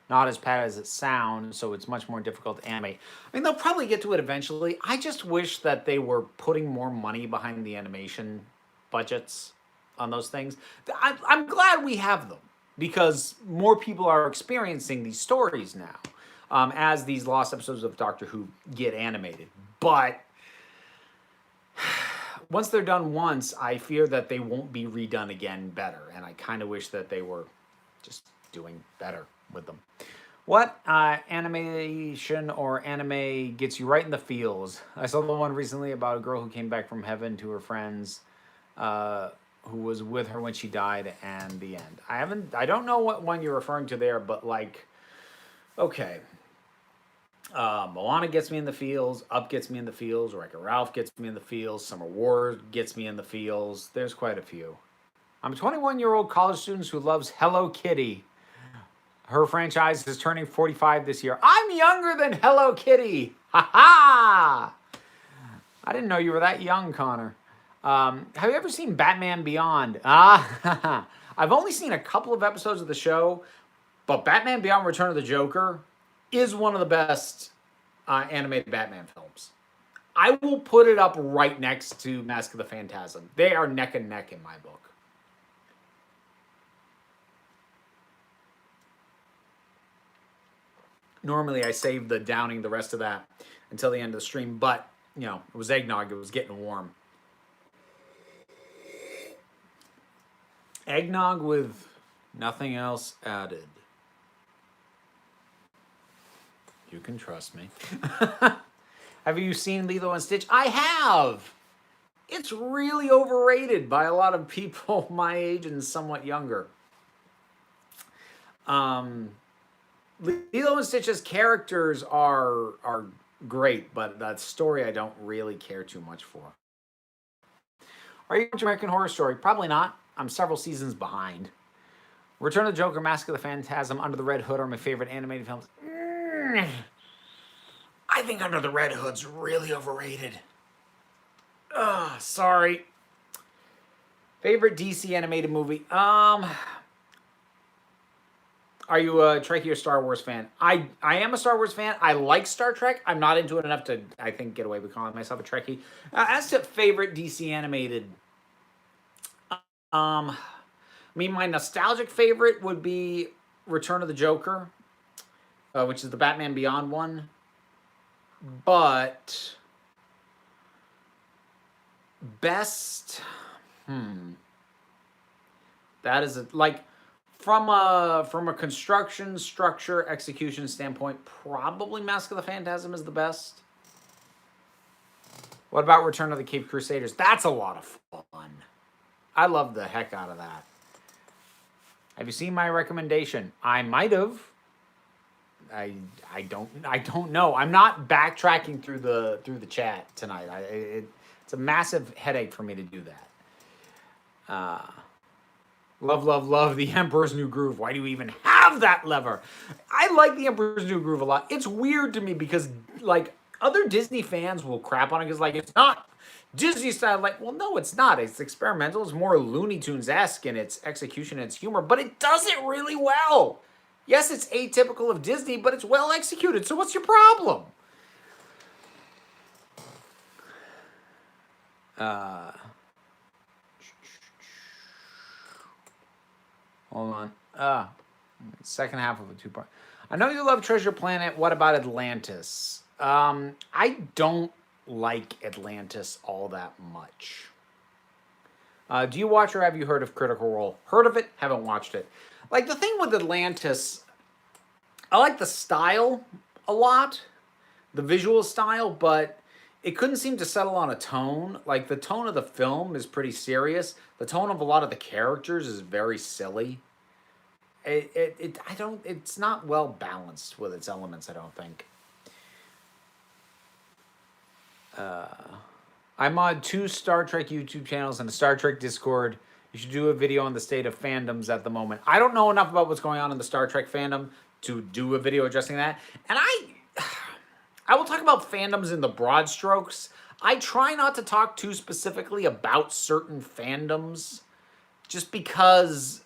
not as bad as it sounds, so it's much more difficult to animate. I mean, they'll probably get to it eventually. I just wish that they were putting more money behind the animation budgets on those things. I'm glad we have them, because more people are experiencing these stories now, as these lost episodes of Doctor Who get animated. But once they're done once, I fear that they won't be redone again better. And I kind of wish that they were just doing better with them. What animation or anime gets you right in the feels? I saw the one recently about a girl who came back from heaven to her friends who was with her when she died, and the end. I don't know what one you're referring to there, but like, okay. Moana gets me in the feels, Up gets me in the feels, Wreck-It Ralph gets me in the feels, Summer War gets me in the feels. There's quite a few. I'm a 21-year-old college student who loves Hello Kitty. Her franchise is turning 45 this year. I'm younger than Hello Kitty. Ha ha! I didn't know you were that young, Connor. Have you ever seen Batman Beyond? I've only seen a couple of episodes of the show, but Batman Beyond Return of the Joker is one of the best animated Batman films. I will put it up right next to Mask of the Phantasm. They are neck and neck in my book. Normally I save the downing the rest of that until the end of the stream, but, you know, it was eggnog. It was getting warm. Eggnog with nothing else added. You can trust me. Have you seen Lilo and Stitch? I have. It's really overrated by a lot of people my age and somewhat younger. Lilo and Stitch's characters are great, but that story I don't really care too much for. Are you watching American Horror Story? Probably not. I'm several seasons behind. Return of the Joker, Mask of the Phantasm, Under the Red Hood are my favorite animated films. I think Under the Red Hood's really overrated. Sorry. Favorite DC animated movie? Are you a Trekkie or Star Wars fan? I am a Star Wars fan. I like Star Trek. I'm not into it enough to, I think, get away with calling myself a Trekkie. As to favorite DC animated, I mean, my nostalgic favorite would be Return of the Joker, which is the Batman Beyond one. But best, that is like from a construction, structure, execution standpoint, probably Mask of the Phantasm is the best. What about Return of the Caped Crusaders? That's a lot of fun. I love the heck out of that. Have you seen my recommendation? I might have. I don't know. I'm not backtracking through the chat tonight. It's a massive headache for me to do that. Love the Emperor's New Groove. Why do you even have that lever? I like the Emperor's New Groove a lot. It's weird to me because like other Disney fans will crap on it because like it's not Disney style. Like, well, no, it's not. It's experimental. It's more Looney Tunes-esque in its execution and its humor, but it does it really well. Yes, it's atypical of Disney, but it's well executed. So what's your problem? Hold on. Second half of a two-part. I know you love Treasure Planet. What about Atlantis? I don't like Atlantis all that much. Do you watch or have you heard of Critical Role? Heard of it, haven't watched it. Like, the thing with Atlantis, I like the style a lot, the visual style, but it couldn't seem to settle on a tone. Like, the tone of the film is pretty serious. The tone of a lot of the characters is very silly. It's not well balanced with its elements, I don't think. I mod 2 Star Trek YouTube channels and a Star Trek Discord. You should do a video on the state of fandoms at the moment. I don't know enough about what's going on in the Star Trek fandom to do a video addressing that. And I will talk about fandoms in the broad strokes. I try not to talk too specifically about certain fandoms just because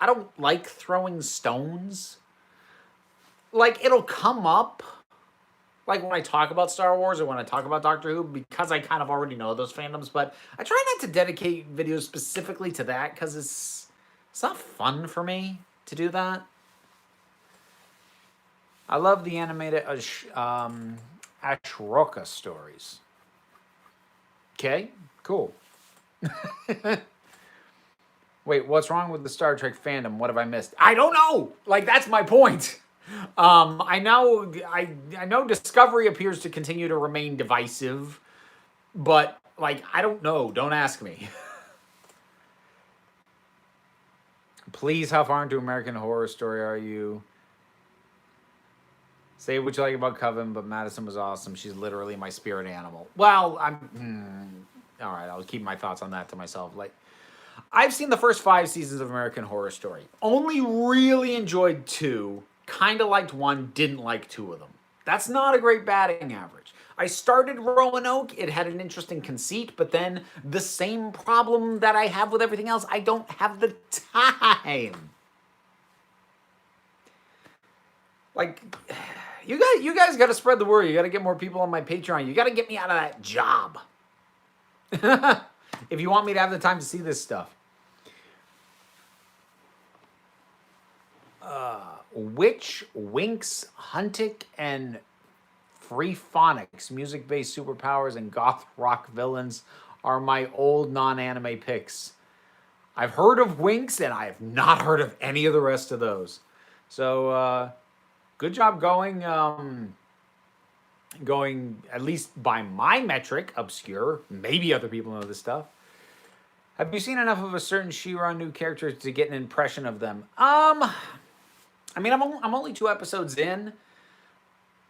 I don't like throwing stones. Like, it'll come up like when I talk about Star Wars or when I talk about Doctor Who, because I kind of already know those fandoms, but I try not to dedicate videos specifically to that because it's not fun for me to do that. I love the animated Ashoka stories. Okay, cool. Wait, what's wrong with the Star Trek fandom? What have I missed? I don't know. Like, that's my point. I know Discovery appears to continue to remain divisive, but like I don't know. Don't ask me. Please, how far into American Horror Story are you? Say what you like about Coven, but Madison was awesome. She's literally my spirit animal. Well, all right. I'll keep my thoughts on that to myself. Like, I've seen the first 5 seasons of American Horror Story. Only really enjoyed 2. Kind of liked 1, didn't like 2 of them. That's not a great batting average. I started Roanoke. It had an interesting conceit, but then the same problem that I have with everything else, I don't have the time. Like, you guys got to spread the word. You got to get more people on my Patreon. You got to get me out of that job. If you want me to have the time to see this stuff. Which Winx, Huntic, and Freephonics music-based superpowers and goth rock villains are my old non-anime picks? I've heard of Winx, and I have not heard of any of the rest of those. So, good job going at least by my metric, obscure. Maybe other people know this stuff. Have you seen enough of a certain She-Ra new character to get an impression of them? I mean, I'm only 2 episodes in.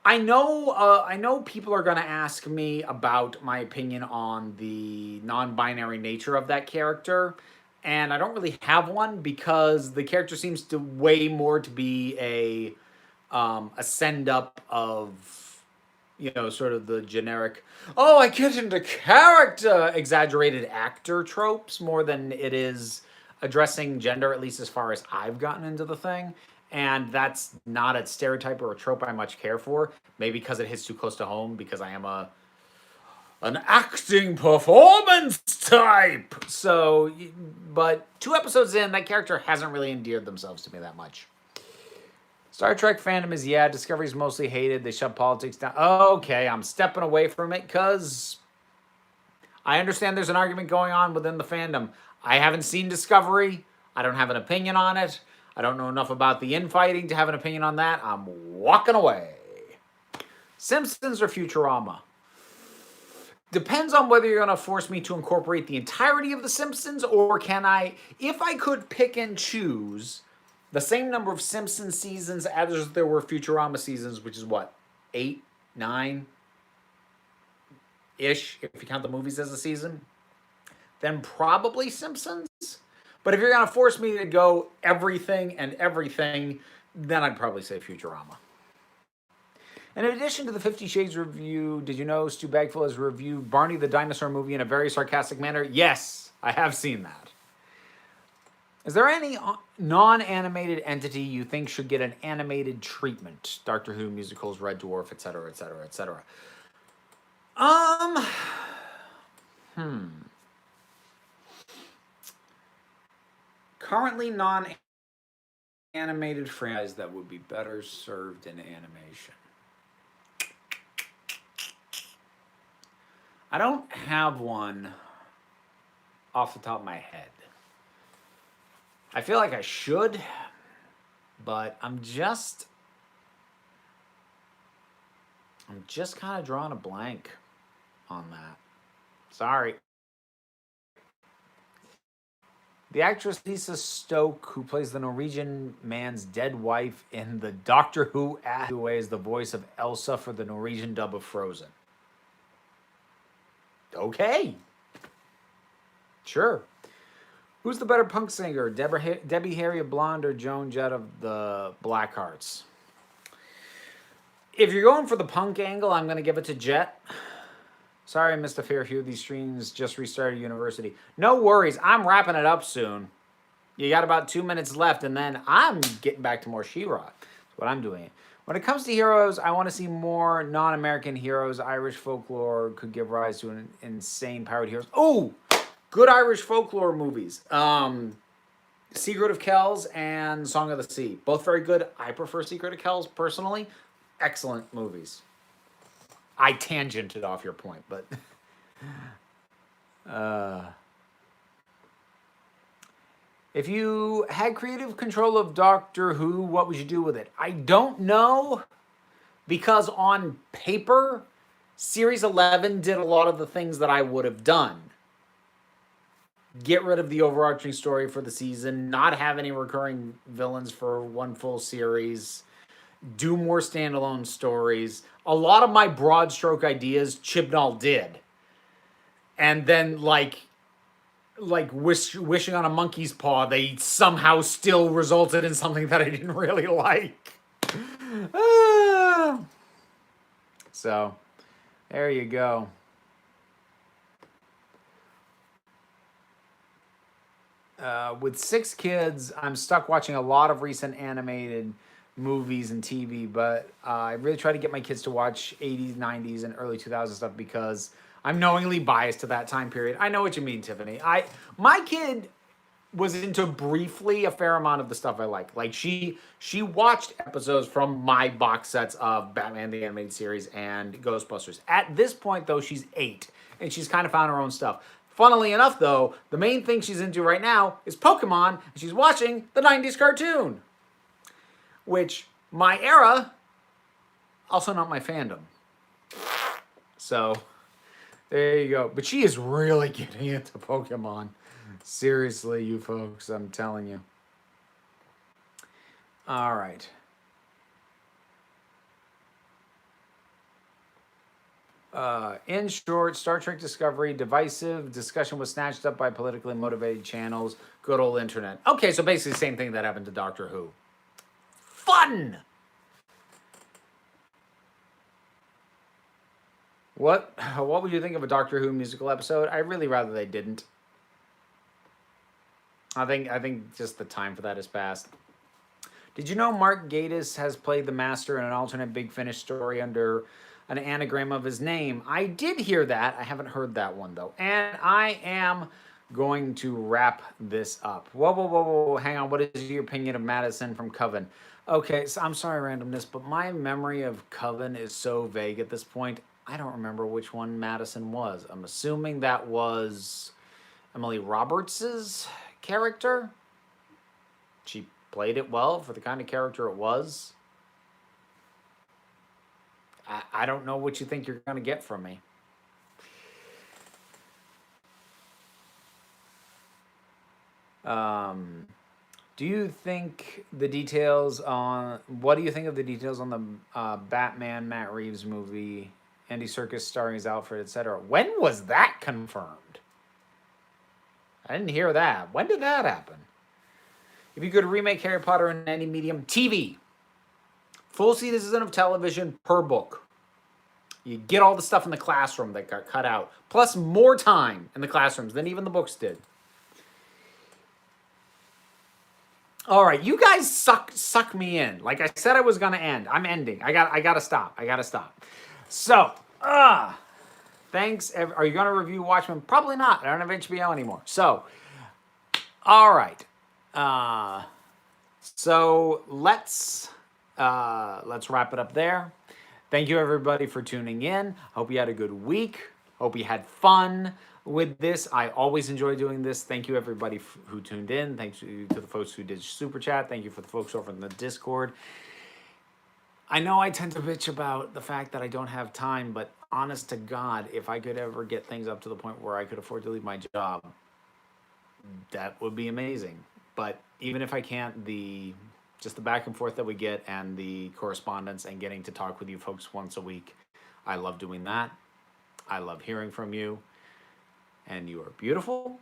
I know people are gonna ask me about my opinion on the non-binary nature of that character, and I don't really have one because the character seems to way more to be a send up of, you know, sort of the generic, oh, I get into character, exaggerated actor tropes more than it is addressing gender, at least as far as I've gotten into the thing. And that's not a stereotype or a trope I much care for. Maybe because it hits too close to home because I am an acting performance type. So, but 2 episodes in, that character hasn't really endeared themselves to me that much. Star Trek fandom is, yeah, Discovery's mostly hated. They shove politics down. Okay, I'm stepping away from it because I understand there's an argument going on within the fandom. I haven't seen Discovery. I don't have an opinion on it. I don't know enough about the infighting to have an opinion on that. I'm walking away. Simpsons or Futurama? Depends on whether you're going to force me to incorporate the entirety of The Simpsons, or can I, if I could pick and choose the same number of Simpsons seasons as there were Futurama seasons, which is what, 8, 9 ish, if you count the movies as a season, then probably Simpsons. But if you're going to force me to go everything and everything, then I'd probably say Futurama. And in addition to the 50 Shades review, did you know Stu Bagfull has reviewed Barney the Dinosaur movie in a very sarcastic manner? Yes, I have seen that. Is there any non-animated entity you think should get an animated treatment? Doctor Who, musicals, Red Dwarf, etc., etc., etc. Currently non-animated franchise that would be better served in animation. I don't have one off the top of my head. I feel like I should, but I'm just kind of drawing a blank on that. Sorry. The actress Lisa Stoke, who plays the Norwegian man's dead wife in the Doctor Who away is the voice of Elsa for the Norwegian dub of Frozen. Okay. Sure. Who's the better punk singer, Debbie Harry of Blonde or Joan Jett of the Blackhearts? If you're going for the punk angle, I'm going to give it to Jet. Sorry I missed a fair few of these streams. Just restarted university. No worries. I'm wrapping it up soon. You got about 2 minutes left, and then I'm getting back to more She-Ra. That's what I'm doing. When it comes to heroes, I want to see more non-American heroes. Irish folklore could give rise to an insane powered heroes. Oh, good Irish folklore movies. Secret of Kells and Song of the Sea. Both very good. I prefer Secret of Kells personally. Excellent movies. I tangented off your point, but if you had creative control of Doctor Who, what would you do with it? I don't know, because on paper, Series 11 did a lot of the things that I would have done. Get rid of the overarching story for the season, not have any recurring villains for one full series, do more standalone stories. A lot of my broad stroke ideas Chibnall did. And then wishing on a monkey's paw, they somehow still resulted in something that I didn't really like. So, there you go. With 6 kids, I'm stuck watching a lot of recent animated movies and TV, but I really try to get my kids to watch 80s, 90s, and early 2000s stuff because I'm knowingly biased to that time period. I know what you mean, Tiffany. My kid was into briefly a fair amount of the stuff I like. Like she watched episodes from my box sets of Batman the Animated Series and Ghostbusters. At this point though, she's 8 and she's kind of found her own stuff. Funnily enough though, the main thing she's into right now is Pokemon, and she's watching the 90s cartoon. Which my era, also not my fandom. So there you go. But she is really getting into Pokemon. Seriously, you folks, I'm telling you. All right. In short, Star Trek Discovery, divisive, discussion was snatched up by politically motivated channels, good old internet. Okay, so basically the same thing that happened to Doctor Who. Fun! What would you think of a Doctor Who musical episode? I really rather they didn't. I think just the time for that has passed. Did you know Mark Gatiss has played the Master in an alternate Big Finish story under an anagram of his name? I did hear that. I haven't heard that one though. And I am going to wrap this up. Whoa. Hang on. What is your opinion of Madison from Coven? Okay, so I'm sorry, randomness, but my memory of Coven is so vague at this point. I don't remember which one Madison was. I'm assuming that was Emily Roberts' character. She played it well for the kind of character it was. I don't know what you think you're going to get from me. Do you think the details on... What do you think of the details on the Batman Matt Reeves movie, Andy Serkis starring as Alfred, etc.? When was that confirmed? I didn't hear that. When did that happen? If you could remake Harry Potter in any medium, TV. Full season of television per book. You get all the stuff in the classroom that got cut out, plus more time in the classrooms than even the books did. All right, you guys suck me in. Like I said I was going to end. I'm ending. I got to stop. So, thanks. Are you going to review Watchmen? Probably not. I don't have HBO anymore. So, all right. So let's wrap it up there. Thank you everybody for tuning in. Hope you had a good week. Hope you had fun with this. I always enjoy doing this. Thank you everybody who tuned in. Thanks to the folks who did super chat. Thank you for the folks over in the Discord. I know I tend to bitch about the fact that I don't have time, but honest to God, if I could ever get things up to the point where I could afford to leave my job, that would be amazing. But even if I can't, just the back and forth that we get and the correspondence and getting to talk with you folks once a week, I love doing that. I love hearing from you. And you are beautiful.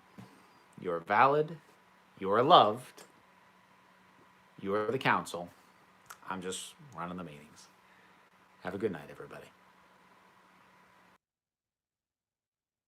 You are valid. You are loved. You are the council. I'm just running the meetings. Have a good night, everybody.